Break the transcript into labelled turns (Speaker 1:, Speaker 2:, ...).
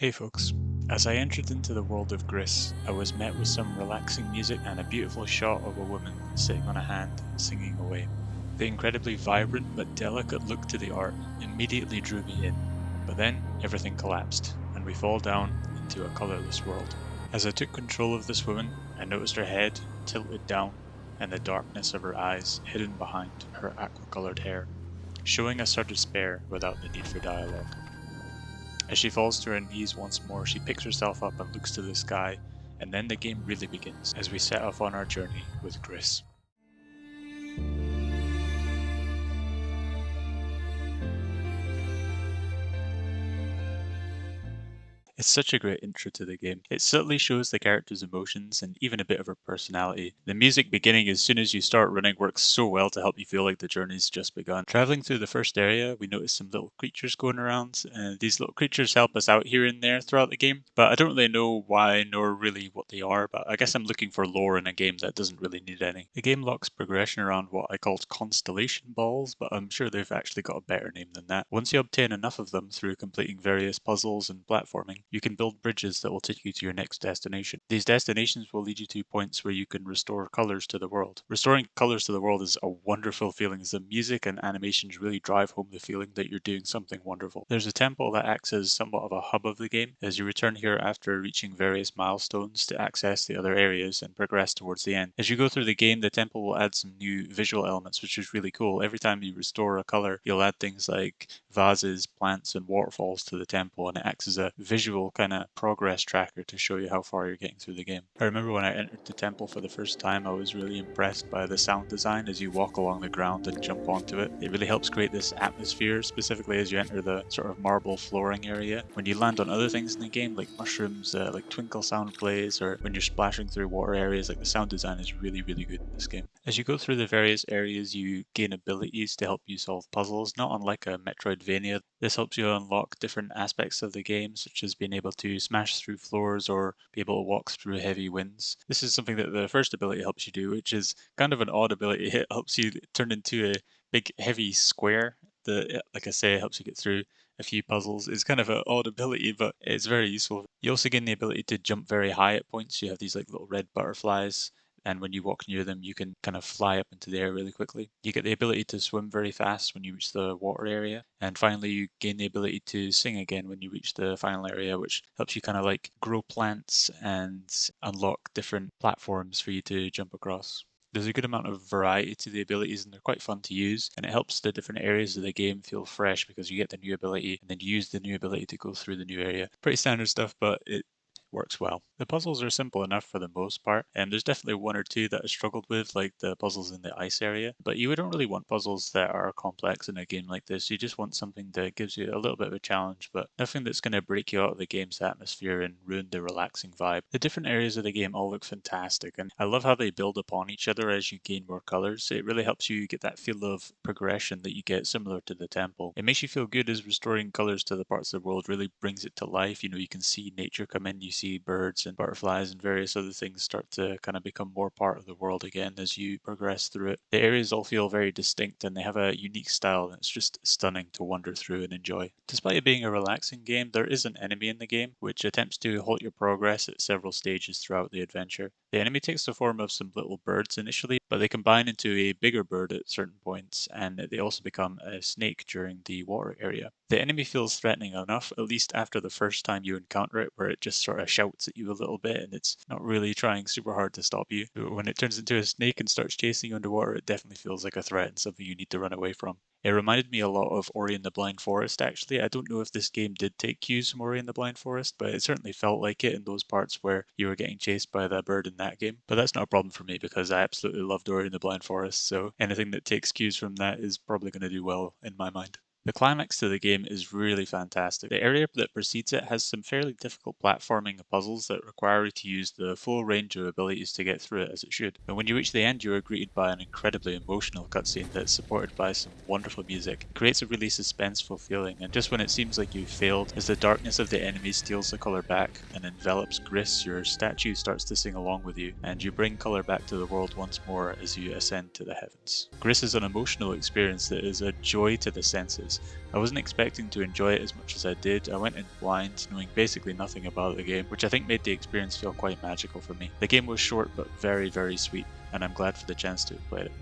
Speaker 1: Hey folks, as I entered into the world of Gris, I was met with some relaxing music and a beautiful shot of a woman sitting on a hand singing away. The incredibly vibrant but delicate look to the art immediately drew me in, but then everything collapsed and we fall down into a colourless world. As I took control of this woman, I noticed her head tilted down and the darkness of her eyes hidden behind her aqua-coloured hair, showing us her despair without the need for dialogue. As she falls to her knees once more, she picks herself up and looks to the sky, and then the game really begins as we set off on our journey with Gris. It's such a great intro to the game. It subtly shows the character's emotions and even a bit of her personality. The music beginning as soon as you start running works so well to help you feel like the journey's just begun. Traveling through the first area, we notice some little creatures going around, and these little creatures help us out here and there throughout the game, but I don't really know why nor really what they are, but I guess I'm looking for lore in a game that doesn't really need any. The game locks progression around what I called constellation balls, but I'm sure they've actually got a better name than that. Once you obtain enough of them through completing various puzzles and platforming, you can build bridges that will take you to your next destination. These destinations will lead you to points where you can restore colors to the world. Restoring colors to the world is a wonderful feeling as the music and animations really drive home the feeling that you're doing something wonderful. There's a temple that acts as somewhat of a hub of the game as you return here after reaching various milestones to access the other areas and progress towards the end. As you go through the game, the temple will add some new visual elements, which is really cool. Every time you restore a color, you'll add things like vases, plants, and waterfalls to the temple, and it acts as a visual kind of progress tracker to show you how far you're getting through the game. I remember when I entered the temple for the first time, I was really impressed by the sound design as you walk along the ground and jump onto it. It really helps create this atmosphere, specifically as you enter the sort of marble flooring area. When you land on other things in the game, like mushrooms, like twinkle sound plays, or when you're splashing through water areas, like the sound design is really, really good in this game. As you go through the various areas, you gain abilities to help you solve puzzles, not unlike a Metroidvania. This helps you unlock different aspects of the game, such as being able to smash through floors or be able to walk through heavy winds. This is something that the first ability helps you do, which is kind of an odd ability. It helps you turn into a big heavy square that, like I say, helps you get through a few puzzles. It's kind of an odd ability, but it's very useful. You also gain the ability to jump very high at points. You have these like little red butterflies, and when you walk near them, you can kind of fly up into the air really quickly. You get the ability to swim very fast when you reach the water area, and finally you gain the ability to sing again when you reach the final area, which helps you kind of like grow plants and unlock different platforms for you to jump across. There's a good amount of variety to the abilities and they're quite fun to use, and it helps the different areas of the game feel fresh because you get the new ability and then you use the new ability to go through the new area. Pretty standard stuff, but it works well. The puzzles are simple enough for the most part, and there's definitely one or two that I struggled with, like the puzzles in the ice area, but you don't really want puzzles that are complex in a game like this. You just want something that gives you a little bit of a challenge, but nothing that's going to break you out of the game's atmosphere and ruin the relaxing vibe. The different areas of the game all look fantastic, and I love how they build upon each other as you gain more colors. It really helps you get that feel of progression that you get similar to the temple. It makes you feel good as restoring colors to the parts of the world really brings it to life. You can see nature come in, you see birds and butterflies and various other things start to kind of become more part of the world again as you progress through it. The areas all feel very distinct and they have a unique style, and it's just stunning to wander through and enjoy. Despite it being a relaxing game, there is an enemy in the game which attempts to halt your progress at several stages throughout the adventure. The enemy takes the form of some little birds initially, but they combine into a bigger bird at certain points, and they also become a snake during the water area. The enemy feels threatening enough, at least after the first time you encounter it, where it just sort of shouts at you a little bit and it's not really trying super hard to stop you. But when it turns into a snake and starts chasing you underwater, it definitely feels like a threat and something you need to run away from. It reminded me a lot of Ori and the Blind Forest, actually. I don't know if this game did take cues from Ori and the Blind Forest, but it certainly felt like it in those parts where you were getting chased by that bird in that game. But that's not a problem for me because I absolutely loved Ori and the Blind Forest, so anything that takes cues from that is probably going to do well in my mind. The climax to the game is really fantastic. The area that precedes it has some fairly difficult platforming and puzzles that require you to use the full range of abilities to get through it as it should. And when you reach the end, you are greeted by an incredibly emotional cutscene that's supported by some wonderful music. It creates a really suspenseful feeling, and just when it seems like you've failed, as the darkness of the enemy steals the color back and envelops Gris, your statue starts to sing along with you, and you bring color back to the world once more as you ascend to the heavens. Gris is an emotional experience that is a joy to the senses. surprises. I wasn't expecting to enjoy it as much as I did. I went in blind, knowing basically nothing about the game, which I think made the experience feel quite magical for me. The game was short but very, very sweet, and I'm glad for the chance to have played it.